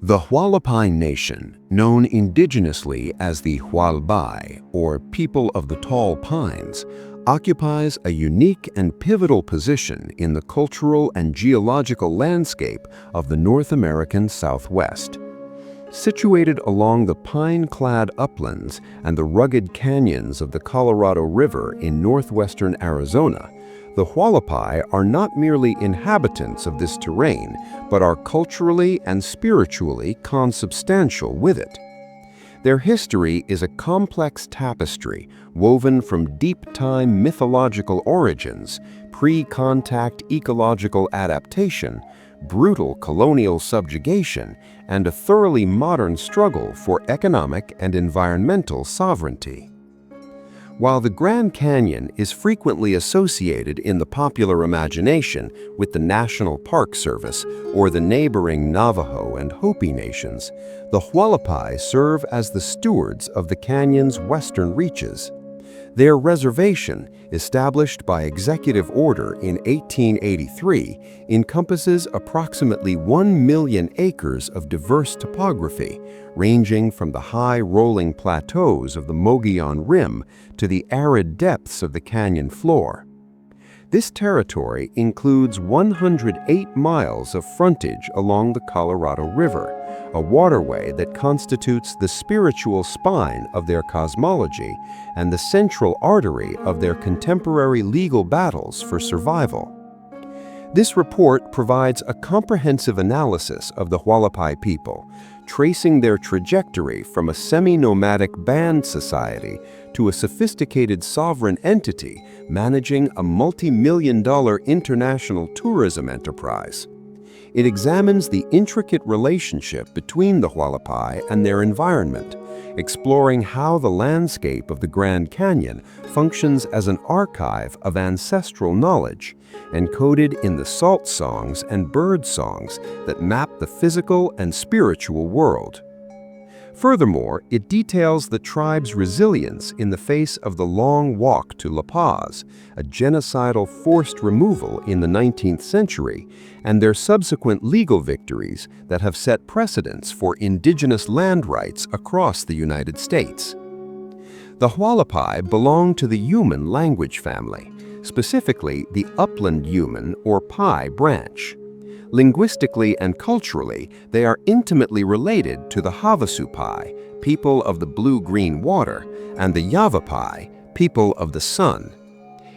The Hualapai Nation, known indigenously as the Hwal'bay, or people of the tall pines, occupies a unique and pivotal position in the cultural and geological landscape of the North American Southwest. Situated along the pine-clad uplands and the rugged canyons of the Colorado River in northwestern Arizona, the Hualapai are not merely inhabitants of this terrain, but are culturally and spiritually consubstantial with it. Their history is a complex tapestry woven from deep-time mythological origins, pre-contact ecological adaptation, brutal colonial subjugation, and a thoroughly modern struggle for economic and environmental sovereignty. While the Grand Canyon is frequently associated in the popular imagination with the National Park Service or the neighboring Navajo and Hopi nations, the Hualapai serve as the stewards of the canyon's western reaches. Their reservation, established by executive order in 1883, encompasses approximately 1 million acres of diverse topography, ranging from the high rolling plateaus of the Mogollon Rim to the arid depths of the canyon floor. This territory includes 108 miles of frontage along the Colorado River, a waterway that constitutes the spiritual spine of their cosmology and the central artery of their contemporary legal battles for survival. This report provides a comprehensive analysis of the Hualapai people, tracing their trajectory from a semi-nomadic band society to a sophisticated sovereign entity managing a multi-million-dollar international tourism enterprise. It examines the intricate relationship between the Hualapai and their environment, exploring how the landscape of the Grand Canyon functions as an archive of ancestral knowledge, encoded in the salt songs and bird songs that map the physical and spiritual world. Furthermore, it details the tribe's resilience in the face of the long walk to La Paz, a genocidal forced removal in the 19th century, and their subsequent legal victories that have set precedents for indigenous land rights across the United States. The Hualapai belong to the Yuman language family, specifically the upland Yuman or Pai branch. Linguistically and culturally, they are intimately related to the Havasupai, people of the blue-green water, and the Yavapai, people of the sun.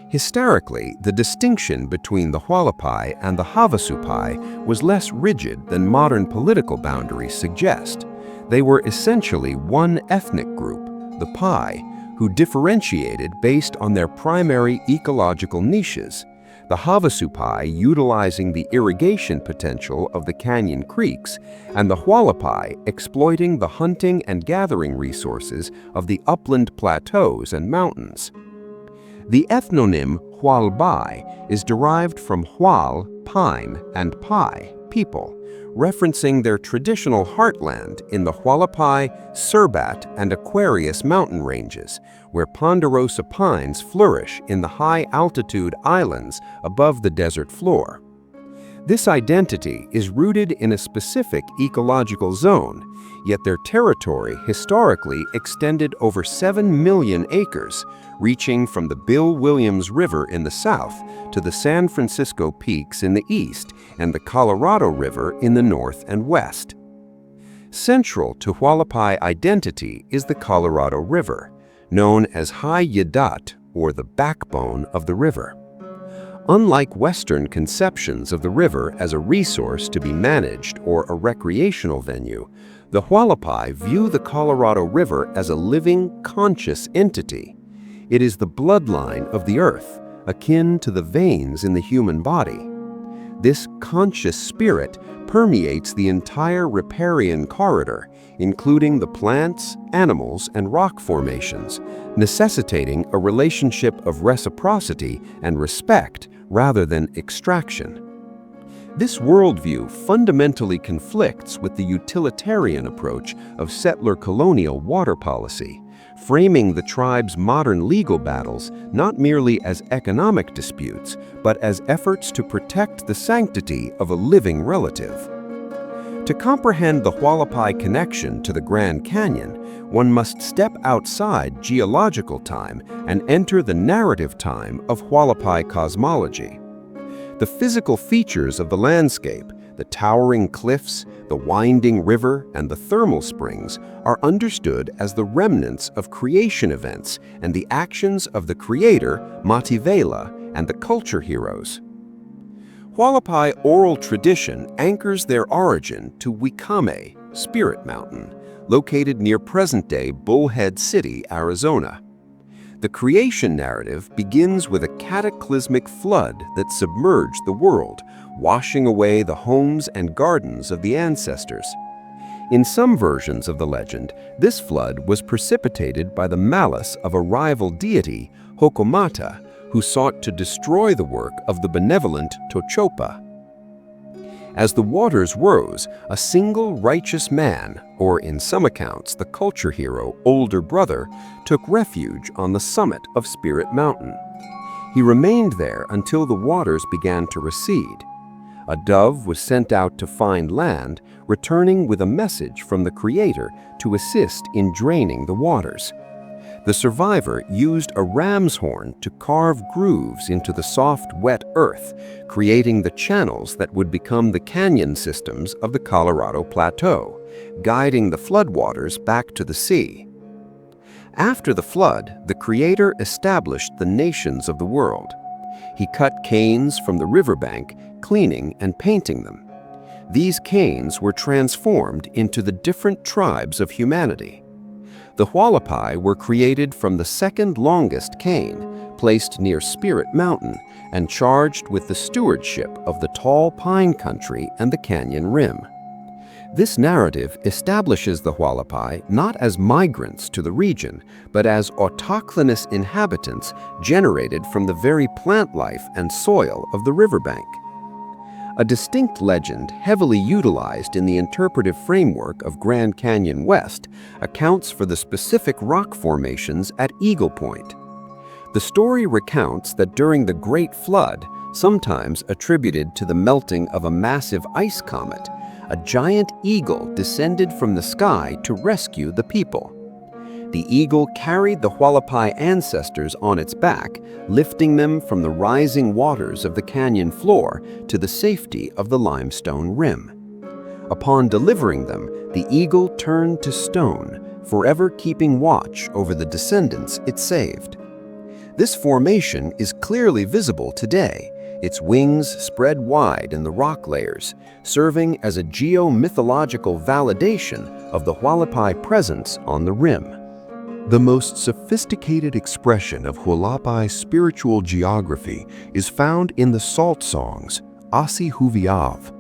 Historically, the distinction between the Hualapai and the Havasupai was less rigid than modern political boundaries suggest. They were essentially one ethnic group, the Pai, who differentiated based on their primary ecological niches. The Havasupai utilizing the irrigation potential of the canyon creeks, and the Hualapai exploiting the hunting and gathering resources of the upland plateaus and mountains. The ethnonym Hwal'bay is derived from Hwal, pine, and Pai, people, referencing their traditional heartland in the Hualapai, Surbat, and Aquarius mountain ranges, where ponderosa pines flourish in the high-altitude islands above the desert floor. This identity is rooted in a specific ecological zone, yet their territory historically extended over 7 million acres, reaching from the Bill Williams River in the south to the San Francisco Peaks in the east and the Colorado River in the north and west. Central to Hualapai identity is the Colorado River, known as Yadat, or the backbone of the river. Unlike Western conceptions of the river as a resource to be managed or a recreational venue, the Hualapai view the Colorado River as a living, conscious entity. It is the bloodline of the earth, akin to the veins in the human body. This conscious spirit permeates the entire riparian corridor, including the plants, animals, and rock formations, necessitating a relationship of reciprocity and respect rather than extraction. This worldview fundamentally conflicts with the utilitarian approach of settler colonial water policy, framing the tribe's modern legal battles not merely as economic disputes, but as efforts to protect the sanctity of a living relative. To comprehend the Hualapai connection to the Grand Canyon, one must step outside geological time and enter the narrative time of Hualapai cosmology. The physical features of the landscape, the towering cliffs, the winding river, and the thermal springs are understood as the remnants of creation events and the actions of the creator, Mativela, and the culture heroes. Hualapai oral tradition anchors their origin to Wikame, Spirit Mountain, located near present-day Bullhead City, Arizona. The creation narrative begins with a cataclysmic flood that submerged the world, washing away the homes and gardens of the ancestors. In some versions of the legend, this flood was precipitated by the malice of a rival deity, Hokomata, who sought to destroy the work of the benevolent Tochopa. As the waters rose, a single righteous man, or in some accounts the culture hero older brother, took refuge on the summit of Spirit Mountain. He remained there until the waters began to recede. A dove was sent out to find land, returning with a message from the Creator to assist in draining the waters. The survivor used a ram's horn to carve grooves into the soft, wet earth, creating the channels that would become the canyon systems of the Colorado Plateau, guiding the floodwaters back to the sea. After the flood, the Creator established the nations of the world. He cut canes from the riverbank, cleaning and painting them. These canes were transformed into the different tribes of humanity. The Hualapai were created from the second longest cane, placed near Spirit Mountain, and charged with the stewardship of the tall pine country and the canyon rim. This narrative establishes the Hualapai not as migrants to the region, but as autochthonous inhabitants generated from the very plant life and soil of the riverbank. A distinct legend heavily utilized in the interpretive framework of Grand Canyon West accounts for the specific rock formations at Eagle Point. The story recounts that during the Great Flood, sometimes attributed to the melting of a massive ice comet, a giant eagle descended from the sky to rescue the people. The eagle carried the Hualapai ancestors on its back, lifting them from the rising waters of the canyon floor to the safety of the limestone rim. Upon delivering them, the eagle turned to stone, forever keeping watch over the descendants it saved. This formation is clearly visible today, its wings spread wide in the rock layers, serving as a geo-mythological validation of the Hualapai presence on the rim. The most sophisticated expression of Hualapai's spiritual geography is found in the salt songs, Asi Huviav.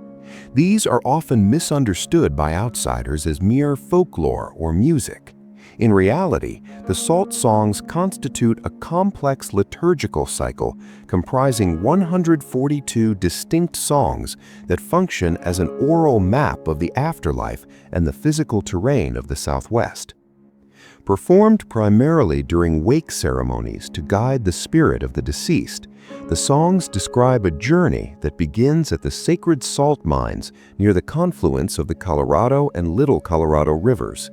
These are often misunderstood by outsiders as mere folklore or music. In reality, the salt songs constitute a complex liturgical cycle comprising 142 distinct songs that function as an oral map of the afterlife and the physical terrain of the Southwest. Performed primarily during wake ceremonies to guide the spirit of the deceased, the songs describe a journey that begins at the sacred salt mines near the confluence of the Colorado and Little Colorado rivers.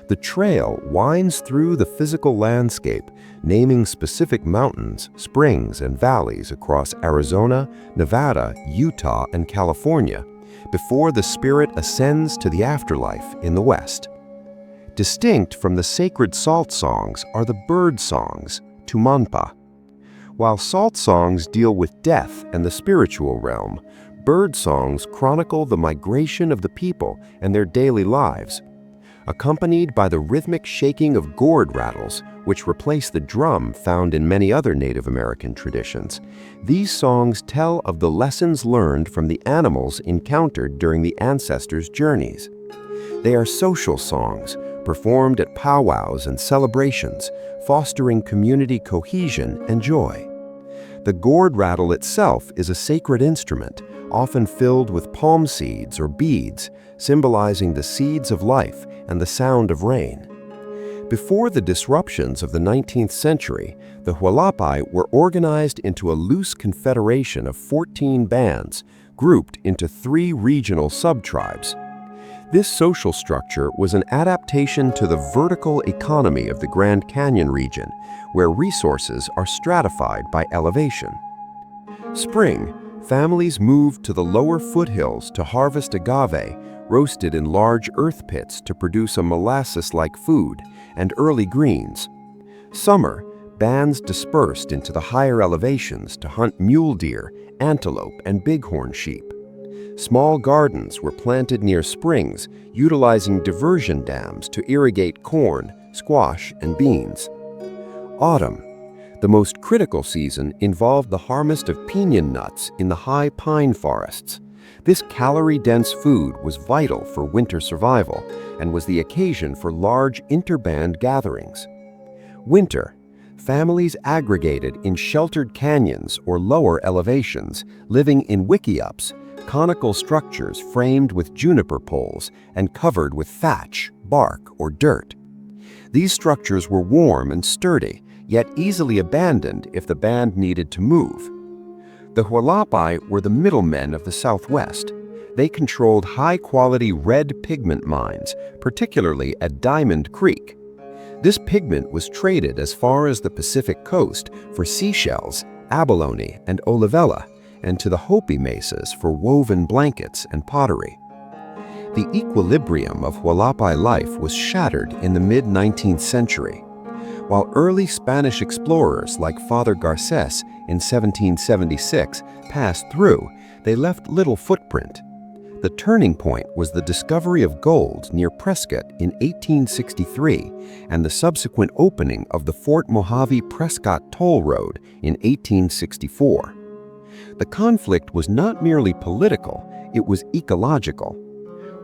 The trail winds through the physical landscape, naming specific mountains, springs, and valleys across Arizona, Nevada, Utah, and California, before the spirit ascends to the afterlife in the West. Distinct from the sacred salt songs are the bird songs, Tumanpa. While salt songs deal with death and the spiritual realm, bird songs chronicle the migration of the people and their daily lives. Accompanied by the rhythmic shaking of gourd rattles, which replace the drum found in many other Native American traditions, these songs tell of the lessons learned from the animals encountered during the ancestors' journeys. They are social songs, performed at powwows and celebrations, fostering community cohesion and joy. The gourd rattle itself is a sacred instrument, often filled with palm seeds or beads, symbolizing the seeds of life and the sound of rain. Before the disruptions of the 19th century, the Hualapai were organized into a loose confederation of 14 bands, grouped into 3 regional sub-tribes. This social structure was an adaptation to the vertical economy of the Grand Canyon region, where resources are stratified by elevation. Spring, families moved to the lower foothills to harvest agave, roasted in large earth pits to produce a molasses-like food, and early greens. Summer, bands dispersed into the higher elevations to hunt mule deer, antelope, and bighorn sheep. Small gardens were planted near springs, utilizing diversion dams to irrigate corn, squash, and beans. Autumn, the most critical season, involved the harvest of piñon nuts in the high pine forests. This calorie-dense food was vital for winter survival and was the occasion for large interband gatherings. Winter, families aggregated in sheltered canyons or lower elevations, living in wickiups, conical structures framed with juniper poles and covered with thatch, bark, or dirt. These structures were warm and sturdy, yet easily abandoned if the band needed to move. The Hwal'bay were the middlemen of the Southwest. They controlled high-quality red pigment mines, particularly at Diamond Creek. This pigment was traded as far as the Pacific coast for seashells, abalone, and olivella, and to the Hopi mesas for woven blankets and pottery. The equilibrium of Hualapai life was shattered in the mid-19th century. While early Spanish explorers like Father Garces in 1776 passed through, they left little footprint. The turning point was the discovery of gold near Prescott in 1863 and the subsequent opening of the Fort Mojave-Prescott Toll Road in 1864. The conflict was not merely political, it was ecological.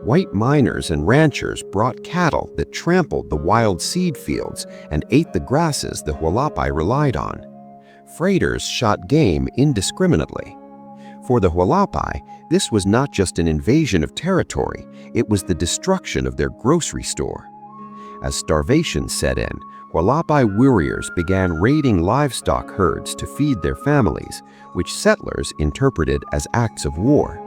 White miners and ranchers brought cattle that trampled the wild seed fields and ate the grasses the Hualapai relied on. Freighters shot game indiscriminately. For the Hualapai, this was not just an invasion of territory, it was the destruction of their grocery store. As starvation set in, Hualapai warriors began raiding livestock herds to feed their families, which settlers interpreted as acts of war.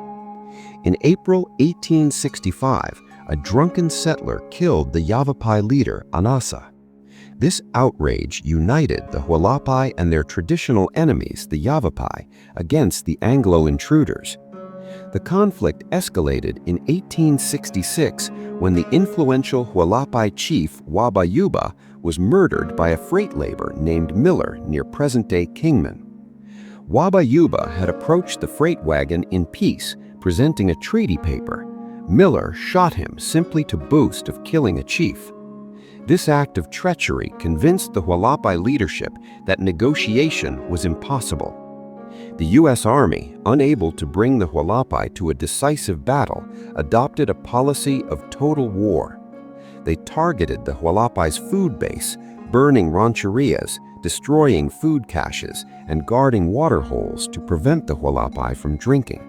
In April 1865, a drunken settler killed the Yavapai leader, Anasa. This outrage united the Hualapai and their traditional enemies, the Yavapai, against the Anglo intruders. The conflict escalated in 1866 when the influential Hualapai chief Hwal'bay was murdered by a freight laborer named Miller near present-day Kingman. Hwal'bay had approached the freight wagon in peace, presenting a treaty paper. Miller shot him simply to boast of killing a chief. This act of treachery convinced the Hualapai leadership that negotiation was impossible. The U.S. Army, unable to bring the Hualapai to a decisive battle, adopted a policy of total war. They targeted the Hualapai's food base, burning rancherias, destroying food caches, and guarding water holes to prevent the Hualapai from drinking.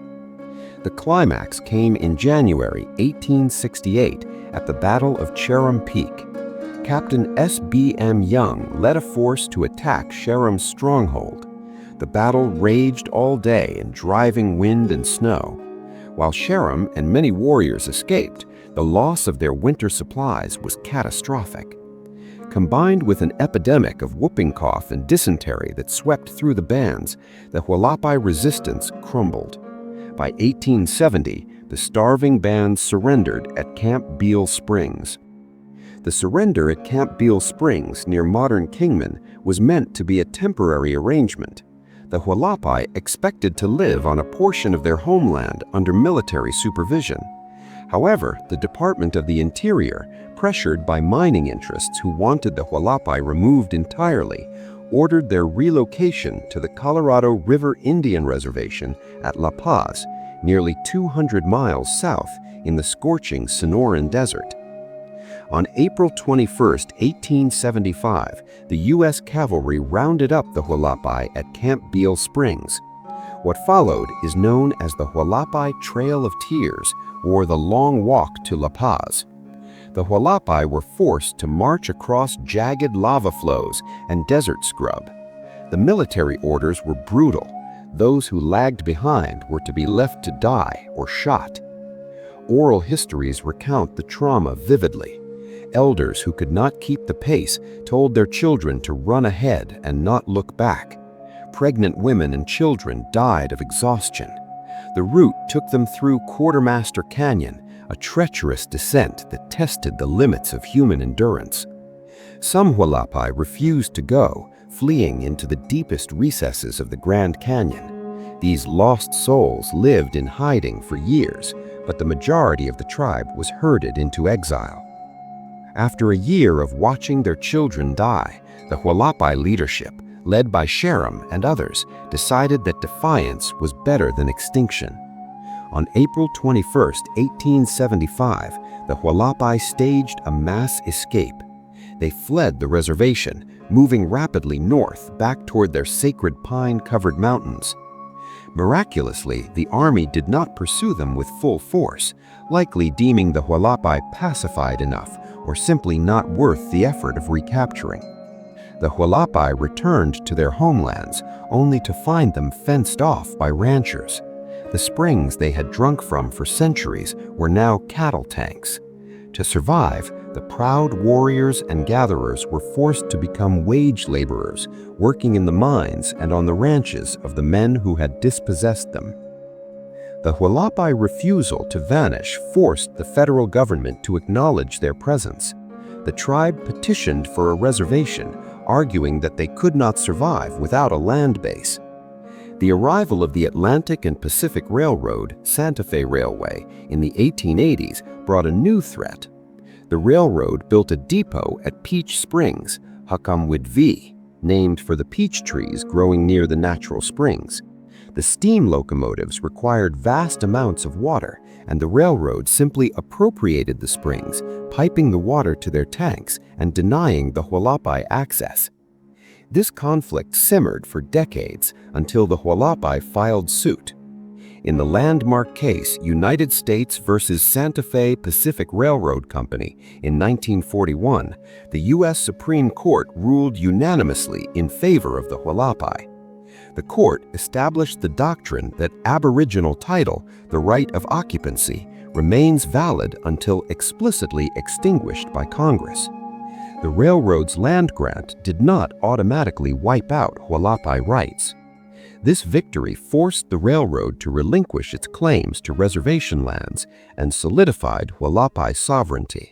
The climax came in January 1868 at the Battle of Cherem Peak. Captain S.B.M. Young led a force to attack Cherem's stronghold. The battle raged all day in driving wind and snow. While Cherem and many warriors escaped, the loss of their winter supplies was catastrophic. Combined with an epidemic of whooping cough and dysentery that swept through the bands, the Hualapai resistance crumbled. By 1870, the starving bands surrendered at Camp Beale Springs. The surrender at Camp Beale Springs near modern Kingman was meant to be a temporary arrangement. The Hualapai expected to live on a portion of their homeland under military supervision. However, the Department of the Interior, pressured by mining interests who wanted the Hualapai removed entirely, ordered their relocation to the Colorado River Indian Reservation at La Paz, nearly 200 miles south in the scorching Sonoran Desert. On April 21, 1875, the U.S. cavalry rounded up the Hualapai at Camp Beale Springs. What followed is known as the Hualapai Trail of Tears, or the Long Walk to La Paz. The Hualapai were forced to march across jagged lava flows and desert scrub. The military orders were brutal. Those who lagged behind were to be left to die or shot. oral histories recount the trauma vividly. Elders who could not keep the pace told their children to run ahead and not look back. Pregnant women and children died of exhaustion. The route took them through Quartermaster Canyon, a treacherous descent that tested the limits of human endurance. Some Hualapai refused to go, fleeing into the deepest recesses of the Grand Canyon. These lost souls lived in hiding for years, but the majority of the tribe was herded into exile. After a year of watching their children die, the Hualapai leadership, led by Sharam and others, decided that defiance was better than extinction. On April 21, 1875, the Hualapai staged a mass escape. They fled the reservation, moving rapidly north back toward their sacred pine-covered mountains. Miraculously, the army did not pursue them with full force, likely deeming the Hualapai pacified enough or simply not worth the effort of recapturing. The Hualapai returned to their homelands, only to find them fenced off by ranchers. The springs they had drunk from for centuries were now cattle tanks. To survive, the proud warriors and gatherers were forced to become wage laborers, working in the mines and on the ranches of the men who had dispossessed them. The Hualapai refusal to vanish forced the federal government to acknowledge their presence. The tribe petitioned for a reservation, arguing that they could not survive without a land base. The arrival of the Atlantic and Pacific Railroad, Santa Fe Railway, in the 1880s brought a new threat. The railroad built a depot at Peach Springs, Hwal'bay, named for the peach trees growing near the natural springs. The steam locomotives required vast amounts of water, and the railroad simply appropriated the springs, piping the water to their tanks and denying the Hualapai access. This conflict simmered for decades until the Hualapai filed suit. In the landmark case United States versus Santa Fe Pacific Railroad Company in 1941, the U.S. Supreme Court ruled unanimously in favor of the Hualapai. The court established the doctrine that aboriginal title, the right of occupancy, remains valid until explicitly extinguished by Congress. The railroad's land grant did not automatically wipe out Hualapai rights. This victory forced the railroad to relinquish its claims to reservation lands and solidified Hualapai sovereignty.